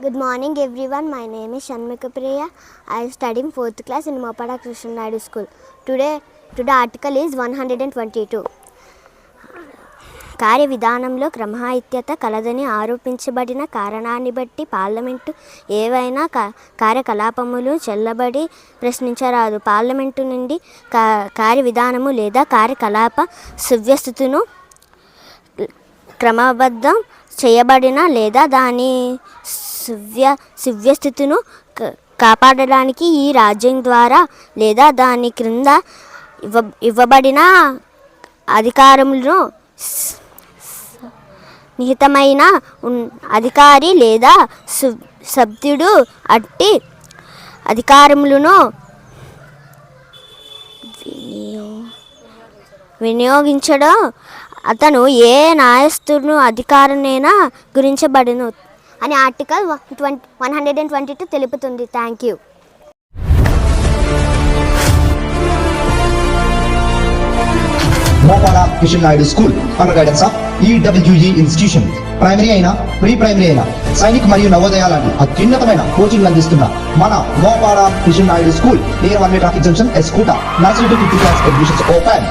Good morning everyone. My name is Shanmika Priya. I study in 4th class in Mopada Krishna Naidu School. Today article is 122. కార్య విధానంలో క్రమరాహిత్యత కలదని ఆరోపించబడిన కారణాన్ని బట్టి parliament ఏవైనా కార్యకలాపములు చెల్లబడి ప్రశ్నించరాదు. Parliament నుండి కార్య విధానము లేదా కార్యకలాప సువ్యవస్థను క్రమబద్ధం చేయబడిన లేదా దాని సువ్యవస్థను కాపాడడానికి ఈ రాజ్యం ద్వారా లేదా దాని క్రింద ఇవ్వబడిన అధికారములను నిహితమైన అధికారి లేదా సభ్యుడు అట్టి అధికారములను వినియోగించడం అతను ఏ న్యాయస్థుడు అధికారమైనా గురించబడును అని ఆర్టికల్ 122 తెలుపుతుంది. Thank you. Mopada Krishna Naidu School under guidance of EWE institution. Primary అయినా ప్రీ ప్రైమరీ అయినా సైనిక్ మరియు నవోదయ లాంటి అత్యున్నతమైన కోచింగ్ అందిస్తున్న మన Mopada Krishna Naidu school near 1 traffic junction ఎస్కూట nursery to 5th class admissions open.